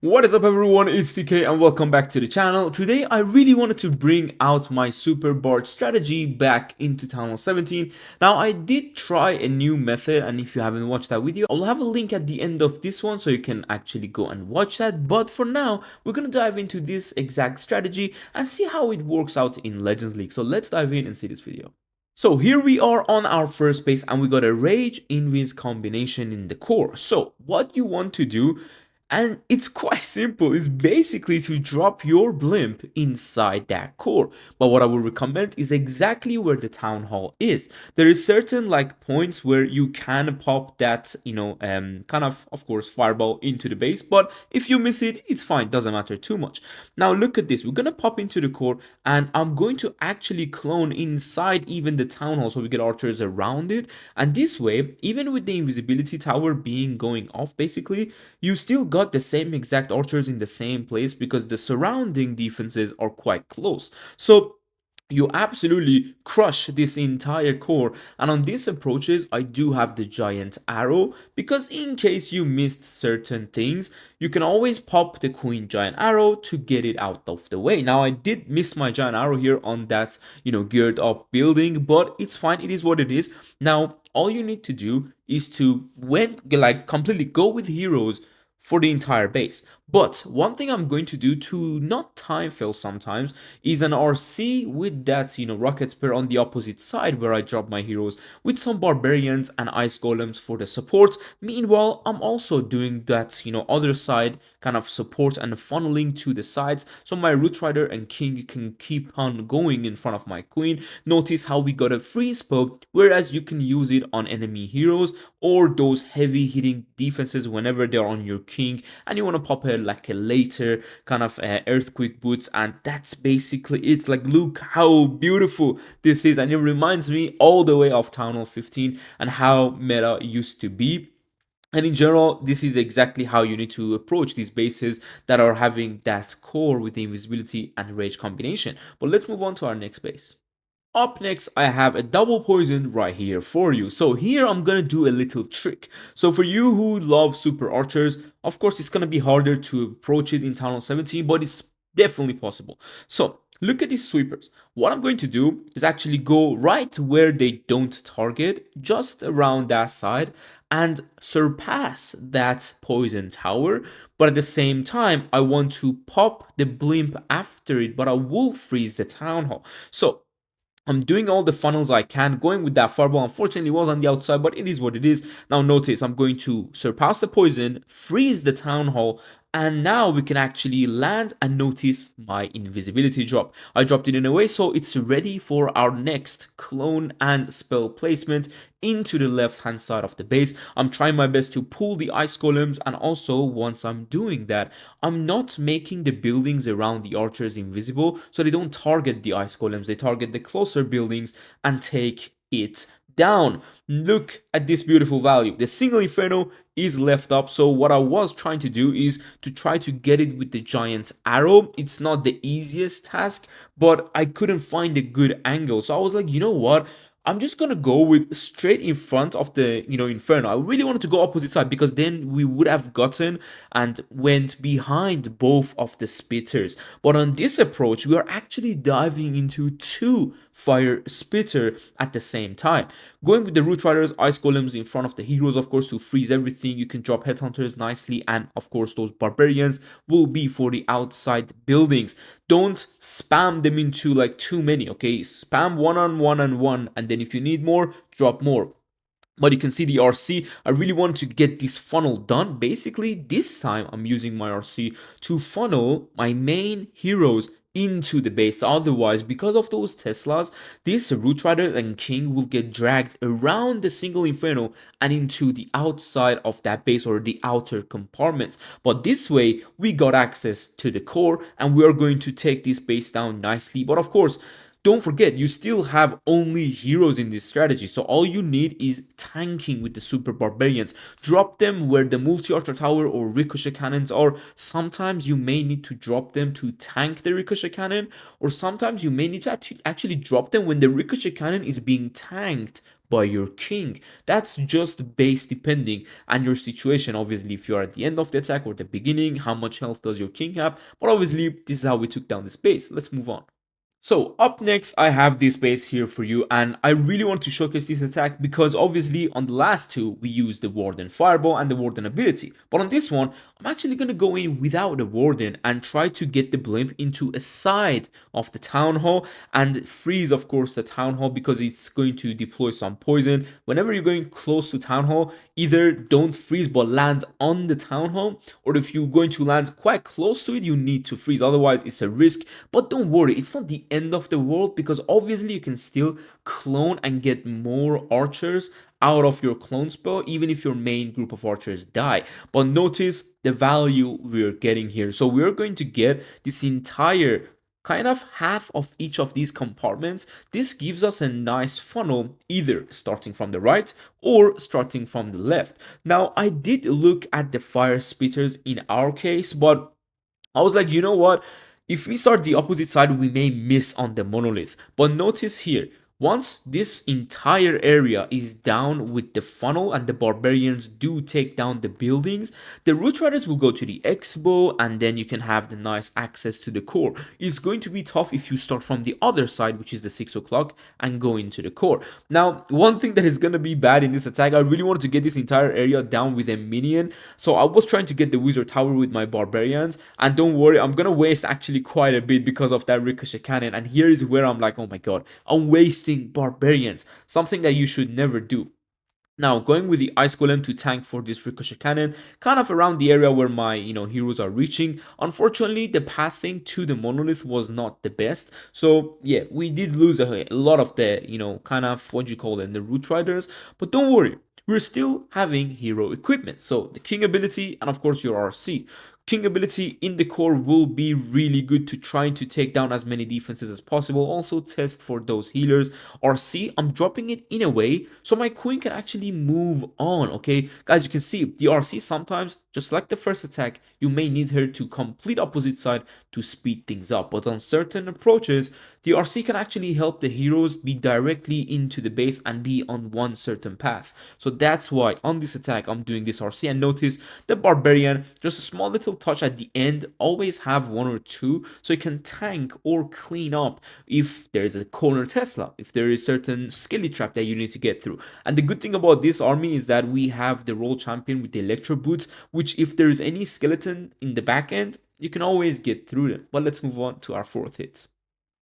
What is up everyone, it's TK and welcome back to the channel. Today I really wanted to bring out my super Barch strategy back into Town 17. Now I did try a new method, and if you haven't watched that video, I'll have a link at the end of this one so you can actually go and watch that. But for now, we're gonna dive into this exact strategy and see how it works out in Legends League. So let's dive in and see this video. So here we are on our first base and we got a Rage Invis combination in the core. So what you want to do, and it's quite simple, is basically to drop your blimp inside that core. But what I would recommend is exactly where the town hall is. There is certain points where you can pop that, kind of course, fireball into the base. But if you miss it, it's fine, doesn't matter too much. Now look at this, we're gonna pop into the core and I'm going to actually clone inside even the town hall so we get archers around it. And this way, even with the invisibility tower being going off, basically, you still got the same exact archers in the same place because the surrounding defenses are quite close. So you absolutely crush this entire core. And on these approaches, I do have the giant arrow because in case you missed certain things, you can always pop the queen giant arrow to get it out of the way. Now I did miss my giant arrow here on that geared up building, but it's fine, it is what it is. Now all you need to do is to completely go with heroes for the entire base. But one thing I'm going to do to not time fail sometimes is an RC with that, rocket spear on the opposite side where I drop my heroes with some barbarians and ice golems for the support. Meanwhile, I'm also doing that, other side kind of support and funneling to the sides so my root rider and king can keep on going in front of my queen. Notice how we got a free spell, whereas you can use it on enemy heroes or those heavy hitting defenses whenever they're on your king and you want to pop a later kind of earthquake boots, and that's basically it. Look how beautiful this is, and it reminds me all the way of Town Hall 15 and how meta used to be. And in general, this is exactly how you need to approach these bases that are having that core with the invisibility and rage combination. But let's move on to our next base. Up next, I have a double poison right here for you. So here I'm gonna do a little trick. So for you who love super archers, of course it's gonna be harder to approach it in Town Hall 17, but it's definitely possible. So look at these sweepers. What I'm going to do is actually go right where they don't target, just around that side, and surpass that poison tower. But at the same time, I want to pop the blimp after it, but I will freeze the town hall. So I'm doing all the funnels I can, going with that fireball. Unfortunately, it was on the outside, but it is what it is. Now notice, I'm going to surpass the poison, freeze the town hall, and now we can actually land and notice my invisibility drop. I dropped it in a way so it's ready for our next clone and spell placement into the left hand side of the base. I'm trying my best to pull the ice golems, and also once I'm doing that, I'm not making the buildings around the archers invisible so they don't target the ice golems. They target the closer buildings and take it down. Look at this beautiful value. The single inferno is left up, so what I was trying to do is to try to get it with the giant arrow. It's not the easiest task, but I couldn't find a good angle, so I was like, you know what, I'm just gonna go with straight in front of the inferno. I really wanted to go opposite side because then we would have gotten and went behind both of the spitters. But on this approach, we are actually diving into two fire spitter at the same time. Going with the root riders, ice golems in front of the heroes, of course, to freeze everything. You can drop headhunters nicely, and of course those barbarians will be for the outside buildings. Don't spam them into too many, okay? Spam one on one and one, and then if you need more, drop more. But you can see the RC, I really wanted to get this funnel done. Basically, this time I'm using my RC to funnel my main heroes into the base. Otherwise, because of those Teslas, this root rider and king will get dragged around the single inferno and into the outside of that base or the outer compartments. But this way, we got access to the core and we are going to take this base down nicely. But of course, don't forget, you still have only heroes in this strategy, so all you need is tanking with the super barbarians. Drop them where the multi-archer tower or ricochet cannons are. Sometimes you may need to drop them to tank the ricochet cannon, or sometimes you may need to actually drop them when the ricochet cannon is being tanked by your king. That's just base depending on your situation. Obviously, if you're at the end of the attack or the beginning, how much health does your king have? But obviously, this is how we took down this base. Let's move on. So up next, I have this base here for you, and I really want to showcase this attack because obviously on the last two, we used the Warden Fireball and the Warden ability. But on this one, I'm actually going to go in without the Warden and try to get the Blimp into a side of the Town Hall and freeze, of course, the Town Hall because it's going to deploy some poison. Whenever you're going close to Town Hall, either don't freeze but land on the Town Hall, or if you're going to land quite close to it, you need to freeze. Otherwise, it's a risk. But don't worry, it's not the end of the world because obviously you can still clone and get more archers out of your clone spell even if your main group of archers die. But notice the value we're getting here. So we're going to get this entire kind of half of each of these compartments. This gives us a nice funnel, either starting from the right or starting from the left. Now, I did look at the fire spitters in our case, but I was like, you know what? If we start the opposite side, we may miss on the monolith. But notice here, once this entire area is down with the funnel and the barbarians do take down the buildings, the root riders will go to the expo and then you can have the nice access to the core. It's going to be tough if you start from the other side, which is the 6 o'clock, and go into the core. Now, one thing that is going to be bad in this attack, I really wanted to get this entire area down with a minion. So I was trying to get the wizard tower with my barbarians, and don't worry, I'm going to waste actually quite a bit because of that ricochet cannon. And here is where I'm like, oh my god, I'm wasting barbarians, something that you should never do. Now, going with the Ice Golem to tank for this Ricochet Cannon, kind of around the area where my, heroes are reaching. Unfortunately, the pathing to the Monolith was not the best. So, yeah, we did lose a lot of the, kind of, what you call them, the Root Riders. But don't worry, we're still having hero equipment. So, the King ability and, of course, your RC. King ability in the core will be really good to try to take down as many defenses as possible. Also test for those healers. RC, I'm dropping it in a way so my queen can actually move on, okay? Guys, you can see the RC sometimes, just like the first attack, you may need her to complete opposite side to speed things up. But on certain approaches, the RC can actually help the heroes be directly into the base and be on one certain path. So that's why on this attack, I'm doing this RC. And notice the Barbarian, just a small little touch at the end, always have one or two so you can tank or clean up if there is a corner Tesla, if there is certain skelly trap that you need to get through. And the good thing about this army is that we have the role champion with the electro boots, which if there is any skeleton in the back end, you can always get through them. But let's move on to our fourth hit.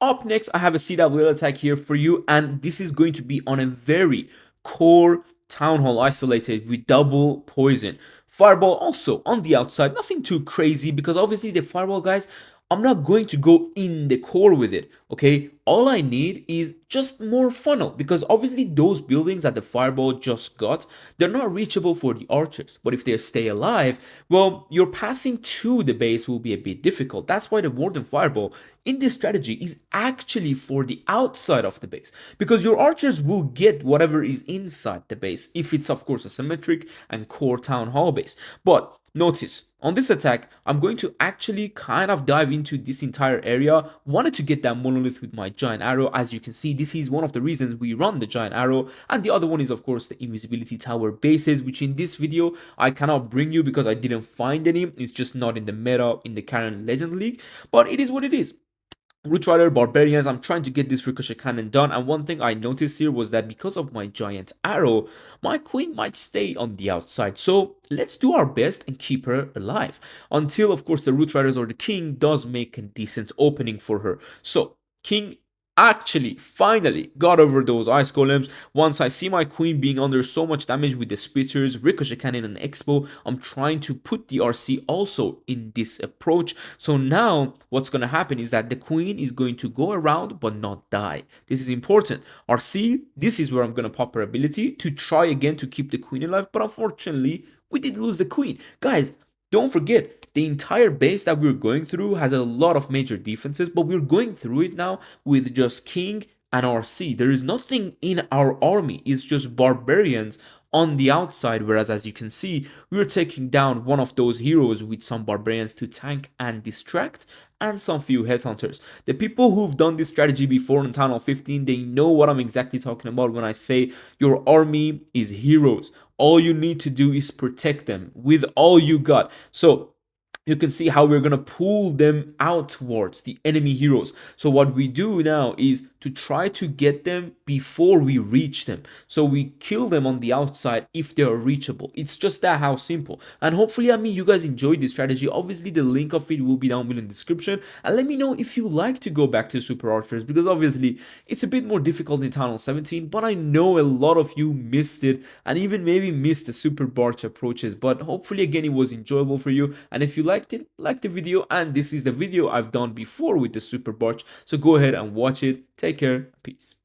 Up next, I have a CWL attack here for you, and this is going to be on a very core Town Hall isolated with double poison. Fireball also on the outside, nothing too crazy because obviously the Fireball, guys, I'm not going to go in the core with it, okay? All I need is just more funnel because obviously those buildings that the Fireball just got, they're not reachable for the archers. But if they stay alive, well, your pathing to the base will be a bit difficult. That's why the Warden Fireball in this strategy is actually for the outside of the base because your archers will get whatever is inside the base if it's, of course, a symmetric and core Town Hall base. But notice, on this attack, I'm going to actually kind of dive into this entire area. Wanted to get that monolith with my giant arrow. As you can see, this is one of the reasons we run the giant arrow. And the other one is, of course, the invisibility tower bases, which in this video, I cannot bring you because I didn't find any. It's just not in the meta in the current Legends League. But it is what it is. Root Rider, Barbarians, I'm trying to get this Ricochet Cannon done, and one thing I noticed here was that because of my giant arrow, my queen might stay on the outside. So let's do our best and keep her alive. Until, of course, the Root Riders or the King does make a decent opening for her. So, King actually finally got over those ice golems. Once I see my queen being under so much damage with the spitters, ricochet cannon, and expo, I'm trying to put the RC also in this approach. So now what's going to happen is that the queen is going to go around but not die. This is important. RC, this is where I'm going to pop her ability to try again to keep the queen alive, but unfortunately we did lose the queen. Guys, don't forget, the entire base that we're going through has a lot of major defenses, but we're going through it now with just king and RC. There is nothing in our army. It's just barbarians on the outside, whereas as you can see, we're taking down one of those heroes with some barbarians to tank and distract, and some few headhunters. The people who've done this strategy before in Town Hall 15, they know what I'm exactly talking about when I say your army is heroes. All you need to do is protect them with all you got. So you can see how we're going to pull them out towards the enemy heroes. So what we do now is to try to get them before we reach them. So we kill them on the outside if they are reachable. It's just that how simple. And hopefully, I mean, you guys enjoyed this strategy. Obviously, the link of it will be down below in the description. And let me know if you like to go back to Super Archers, because obviously it's a bit more difficult in Town Hall 17, but I know a lot of you missed it and even maybe missed the Super Barch approaches. But hopefully, again, it was enjoyable for you. And if you liked it, like the video. And this is the video I've done before with the Super Barch. So go ahead and watch it. Take care. Peace.